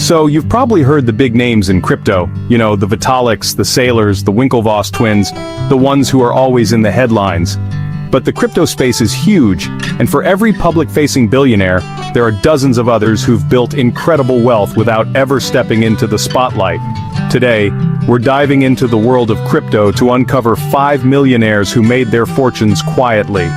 So you've probably heard the big names in crypto, the Vitaliks, the Sailors, the Winklevoss twins, the ones who are always in the headlines. But the crypto space is huge, and for every public-facing billionaire, there are dozens of others who've built incredible wealth without ever stepping into the spotlight. Today, we're diving into the world of crypto to uncover 5 millionaires who made their fortunes quietly.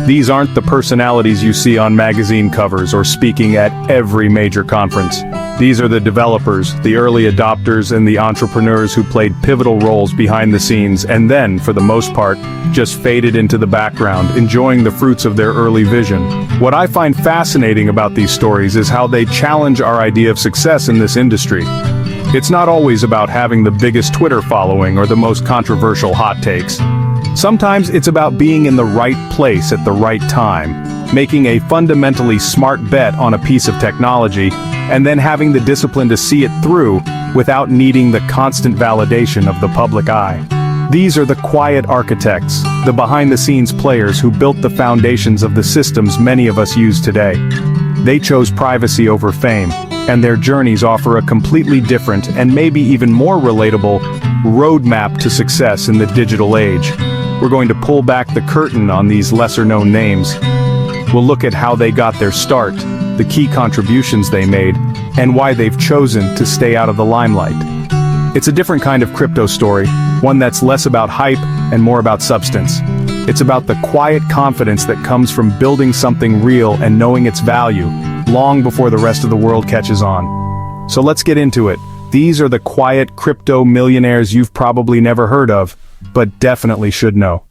These aren't the personalities you see on magazine covers or speaking at every major conference. These are the developers, the early adopters, and the entrepreneurs who played pivotal roles behind the scenes and then, for the most part, just faded into the background, enjoying the fruits of their early vision. What I find fascinating about these stories is how they challenge our idea of success in this industry. It's not always about having the biggest Twitter following or the most controversial hot takes. Sometimes it's about being in the right place at the right time, making a fundamentally smart bet on a piece of technology, and then having the discipline to see it through without needing the constant validation of the public eye. These are the quiet architects, the behind-the-scenes players who built the foundations of the systems many of us use today. They chose privacy over fame, and their journeys offer a completely different and maybe even more relatable roadmap to success in the digital age. We're going to pull back the curtain on these lesser-known names. We'll look at how they got their start, the key contributions they made, and why they've chosen to stay out of the limelight. It's a different kind of crypto story, one that's less about hype and more about substance. It's about the quiet confidence that comes from building something real and knowing its value, long before the rest of the world catches on. So let's get into it. These are the quiet crypto millionaires you've probably never heard of, but definitely should know.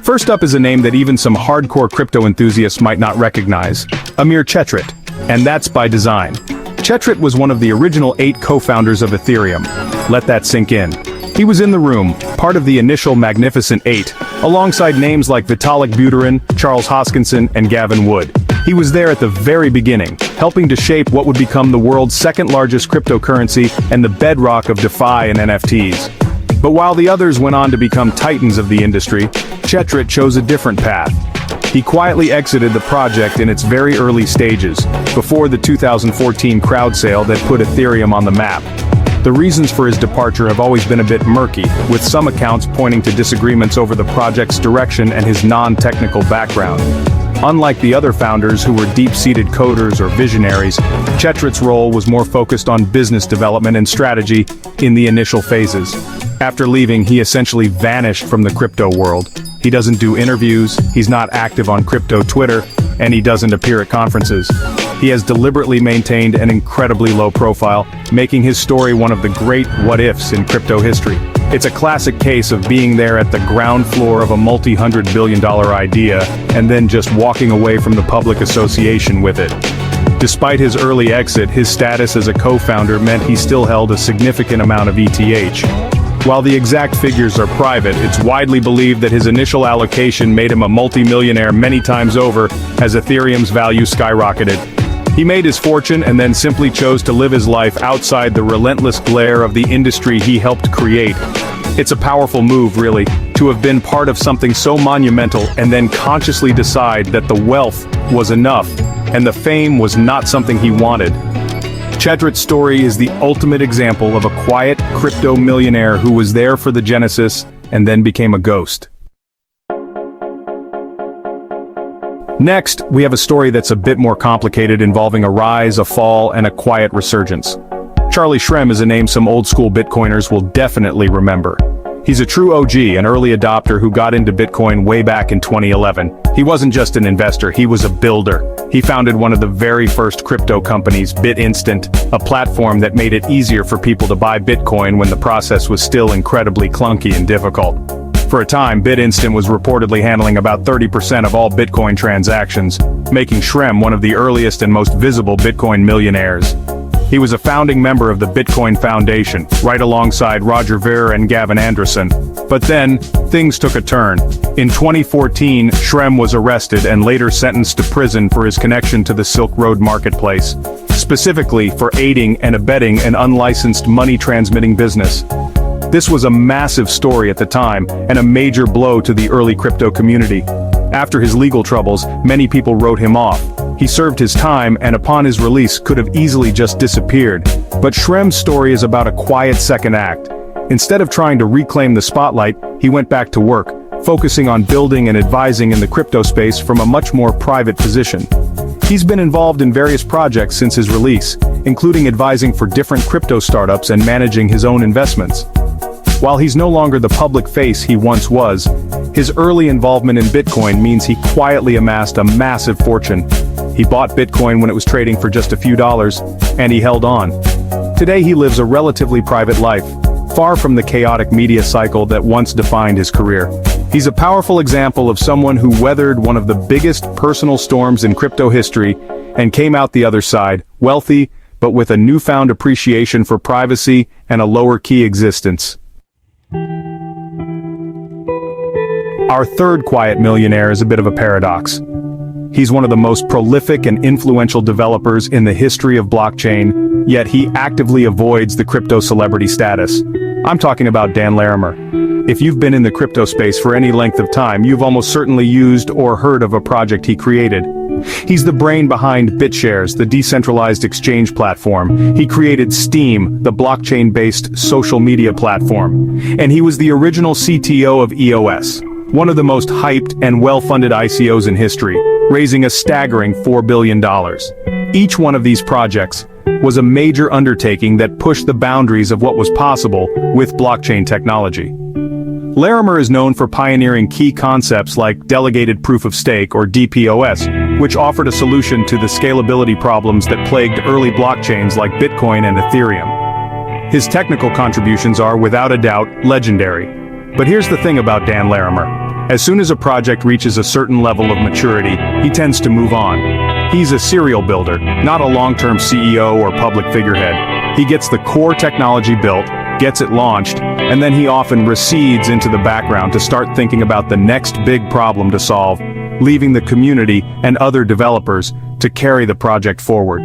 First up is a name that even some hardcore crypto enthusiasts might not recognize, Amir Chetrit, and that's by design. Chetrit was one of the original 8 co-founders of Ethereum. Let that sink in. He was in the room, part of the initial Magnificent 8, alongside names like Vitalik Buterin, Charles Hoskinson, and Gavin Wood. He was there at the very beginning, helping to shape what would become the world's second-largest cryptocurrency and the bedrock of DeFi and NFTs. But while the others went on to become titans of the industry, Chetrit chose a different path. He quietly exited the project in its very early stages, before the 2014 crowd sale that put Ethereum on the map. The reasons for his departure have always been a bit murky, with some accounts pointing to disagreements over the project's direction and his non-technical background. Unlike the other founders who were deep-seated coders or visionaries, Chetrit's role was more focused on business development and strategy in the initial phases. After leaving, he essentially vanished from the crypto world. He doesn't do interviews, he's not active on crypto Twitter, and he doesn't appear at conferences. He has deliberately maintained an incredibly low profile, making his story one of the great what-ifs in crypto history. It's a classic case of being there at the ground floor of a multi-hundred billion-dollar idea, and then just walking away from the public association with it. Despite his early exit, his status as a co-founder meant he still held a significant amount of ETH. While the exact figures are private, it's widely believed that his initial allocation made him a multi-millionaire many times over as Ethereum's value skyrocketed. He made his fortune and then simply chose to live his life outside the relentless glare of the industry he helped create. It's a powerful move, really, to have been part of something so monumental and then consciously decide that the wealth was enough and the fame was not something he wanted. Chetrit's story is the ultimate example of a quiet crypto millionaire who was there for the genesis and then became a ghost. Next, we have a story that's a bit more complicated, involving a rise, a fall, and a quiet resurgence. Charlie Shrem is a name some old-school Bitcoiners will definitely remember. He's a true OG, an early adopter who got into Bitcoin way back in 2011. He wasn't just an investor, he was a builder. He founded one of the very first crypto companies, BitInstant, a platform that made it easier for people to buy Bitcoin when the process was still incredibly clunky and difficult. For a time, BitInstant was reportedly handling about 30% of all Bitcoin transactions, making Shrem one of the earliest and most visible Bitcoin millionaires. He was a founding member of the Bitcoin Foundation, right alongside Roger Ver and Gavin Andresen. But then, things took a turn. In 2014, Shrem was arrested and later sentenced to prison for his connection to the Silk Road marketplace, specifically for aiding and abetting an unlicensed money-transmitting business. This was a massive story at the time, and a major blow to the early crypto community. After his legal troubles, many people wrote him off, He served his time and upon his release could have easily just disappeared. But Shrem's story is about a quiet second act. Instead of trying to reclaim the spotlight, he went back to work, focusing on building and advising in the crypto space from a much more private position. He's been involved in various projects since his release, including advising for different crypto startups and managing his own investments. While he's no longer the public face he once was, his early involvement in Bitcoin means he quietly amassed a massive fortune. He bought Bitcoin when it was trading for just a few dollars, and he held on. Today he lives a relatively private life, far from the chaotic media cycle that once defined his career. He's a powerful example of someone who weathered one of the biggest personal storms in crypto history and came out the other side, wealthy, but with a newfound appreciation for privacy and a lower-key existence. Our third quiet millionaire is a bit of a paradox. He's one of the most prolific and influential developers in the history of blockchain, yet he actively avoids the crypto celebrity status. I'm talking about Dan Larimer. If you've been in the crypto space for any length of time, you've almost certainly used or heard of a project he created. He's the brain behind BitShares, the decentralized exchange platform. He created Steam, the blockchain-based social media platform. And he was the original CTO of EOS, one of the most hyped and well-funded ICOs in history, raising a staggering $4 billion. Each one of these projects was a major undertaking that pushed the boundaries of what was possible with blockchain technology. Larimer is known for pioneering key concepts like delegated proof of stake or DPoS, which offered a solution to the scalability problems that plagued early blockchains like Bitcoin and Ethereum. His technical contributions are, without a doubt, legendary. But here's the thing about Dan Larimer. As soon as a project reaches a certain level of maturity, he tends to move on. He's a serial builder, not a long-term CEO or public figurehead. He gets the core technology built, gets it launched, and then he often recedes into the background to start thinking about the next big problem to solve, leaving the community and other developers to carry the project forward.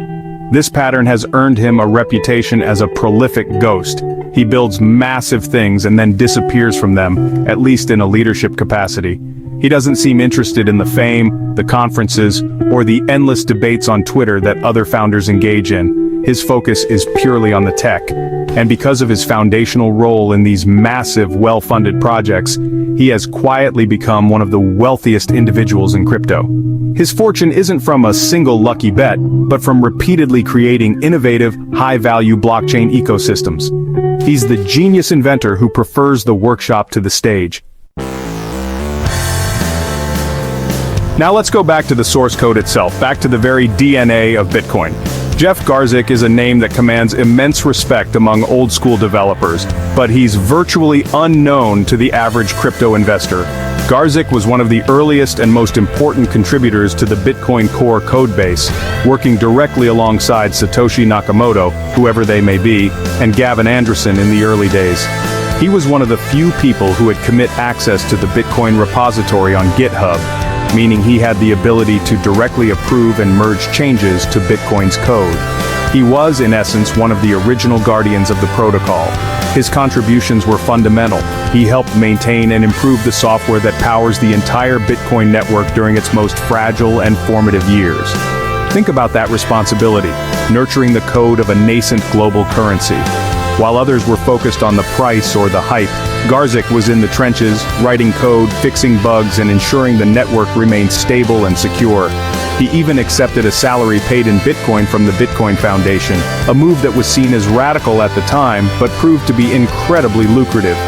This pattern has earned him a reputation as a prolific ghost. He builds massive things and then disappears from them, at least in a leadership capacity. He doesn't seem interested in the fame, the conferences, or the endless debates on Twitter that other founders engage in. His focus is purely on the tech. And because of his foundational role in these massive, well-funded projects, he has quietly become one of the wealthiest individuals in crypto. His fortune isn't from a single lucky bet, but from repeatedly creating innovative, high-value blockchain ecosystems. He's the genius inventor who prefers the workshop to the stage. Now let's go back to the source code itself, back to the very DNA of Bitcoin. Jeff Garzik is a name that commands immense respect among old-school developers, but he's virtually unknown to the average crypto investor. Garzik was one of the earliest and most important contributors to the Bitcoin Core codebase, working directly alongside Satoshi Nakamoto, whoever they may be, and Gavin Andresen in the early days. He was one of the few people who had commit access to the Bitcoin repository on GitHub, meaning he had the ability to directly approve and merge changes to Bitcoin's code. He was, in essence, one of the original guardians of the protocol. His contributions were fundamental. He helped maintain and improve the software that powers the entire Bitcoin network during its most fragile and formative years. Think about that responsibility, nurturing the code of a nascent global currency. While others were focused on the price or the hype, Garzik was in the trenches, writing code, fixing bugs, and ensuring the network remained stable and secure. He even accepted a salary paid in Bitcoin from the Bitcoin Foundation, a move that was seen as radical at the time, but proved to be incredibly lucrative.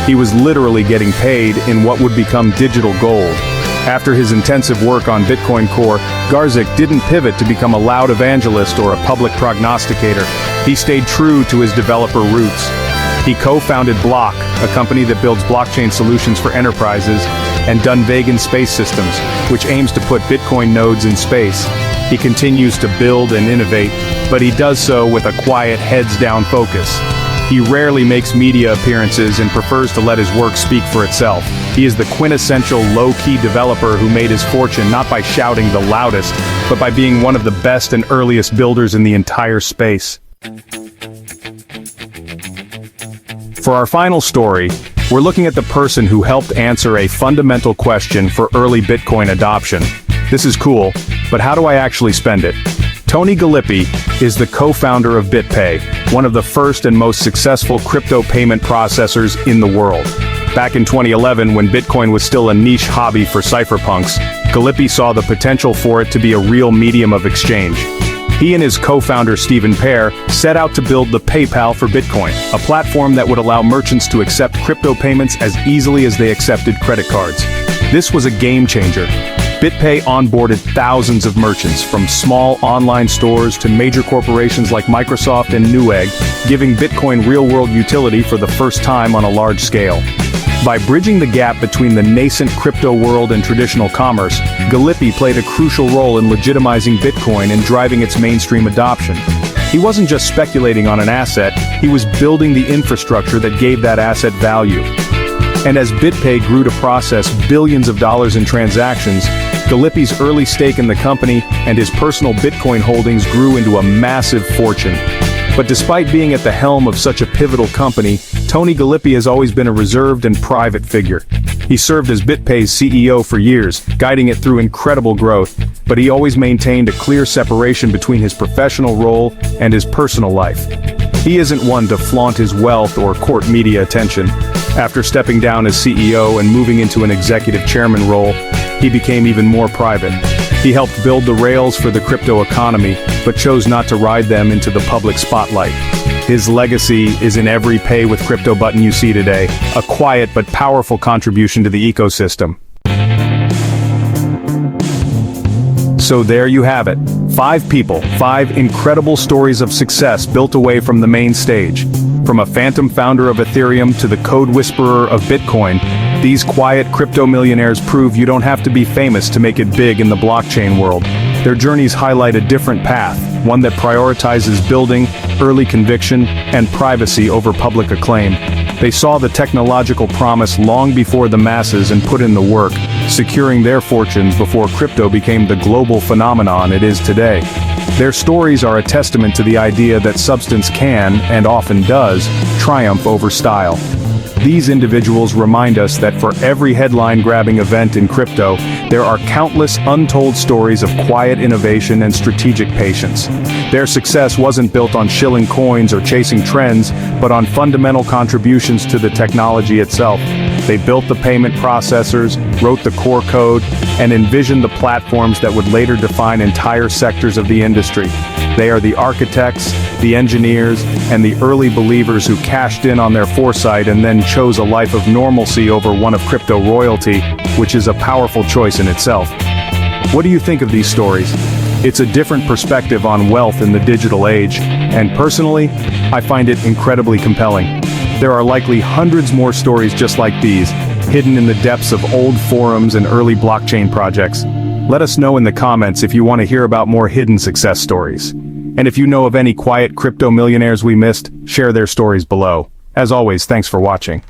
He was literally getting paid in what would become digital gold. After his intensive work on Bitcoin Core, Garzik didn't pivot to become a loud evangelist or a public prognosticator. He stayed true to his developer roots. He co-founded Block, a company that builds blockchain solutions for enterprises, and Dunvegan Space Systems, which aims to put Bitcoin nodes in space. He continues to build and innovate, but he does so with a quiet, heads-down focus. He rarely makes media appearances and prefers to let his work speak for itself. He is the quintessential low-key developer who made his fortune not by shouting the loudest, but by being one of the best and earliest builders in the entire space. For our final story, we're looking at the person who helped answer a fundamental question for early Bitcoin adoption. This is cool, but how do I actually spend it? Tony Gallippi is the co-founder of BitPay, one of the first and most successful crypto payment processors in the world. Back in 2011, when Bitcoin was still a niche hobby for cypherpunks, Gallippi saw the potential for it to be a real medium of exchange. He and his co-founder Stephen Pear set out to build the PayPal for Bitcoin, a platform that would allow merchants to accept crypto payments as easily as they accepted credit cards. This was a game changer. BitPay onboarded thousands of merchants, from small online stores to major corporations like Microsoft and Newegg, giving Bitcoin real-world utility for the first time on a large scale. By bridging the gap between the nascent crypto world and traditional commerce, Gallippi played a crucial role in legitimizing Bitcoin and driving its mainstream adoption. He wasn't just speculating on an asset, he was building the infrastructure that gave that asset value. And as BitPay grew to process billions of dollars in transactions, Gallippi's early stake in the company and his personal Bitcoin holdings grew into a massive fortune. But despite being at the helm of such a pivotal company, Tony Gallippi has always been a reserved and private figure. He served as BitPay's CEO for years, guiding it through incredible growth, but he always maintained a clear separation between his professional role and his personal life. He isn't one to flaunt his wealth or court media attention. After stepping down as CEO and moving into an executive chairman role, he became even more private. He helped build the rails for the crypto economy, but chose not to ride them into the public spotlight. His legacy is in every pay with crypto button you see today, a quiet but powerful contribution to the ecosystem. So there you have it. 5 people, 5 incredible stories of success built away from the main stage. From a phantom founder of Ethereum to the code whisperer of Bitcoin, these quiet crypto millionaires prove you don't have to be famous to make it big in the blockchain world. Their journeys highlight a different path, one that prioritizes building, early conviction, and privacy over public acclaim. They saw the technological promise long before the masses and put in the work, securing their fortunes before crypto became the global phenomenon it is today. Their stories are a testament to the idea that substance can, and often does, triumph over style. These individuals remind us that for every headline-grabbing event in crypto, there are countless untold stories of quiet innovation and strategic patience. Their success wasn't built on shilling coins or chasing trends, but on fundamental contributions to the technology itself. They built the payment processors, wrote the core code, and envisioned the platforms that would later define entire sectors of the industry. They are the architects, the engineers, and the early believers who cashed in on their foresight and then chose a life of normalcy over one of crypto royalty, which is a powerful choice in itself. What do you think of these stories? It's a different perspective on wealth in the digital age, and personally, I find it incredibly compelling. There are likely hundreds more stories just like these, hidden in the depths of old forums and early blockchain projects. Let us know in the comments if you want to hear about more hidden success stories. And if you know of any quiet crypto millionaires we missed, share their stories below. As always, thanks for watching.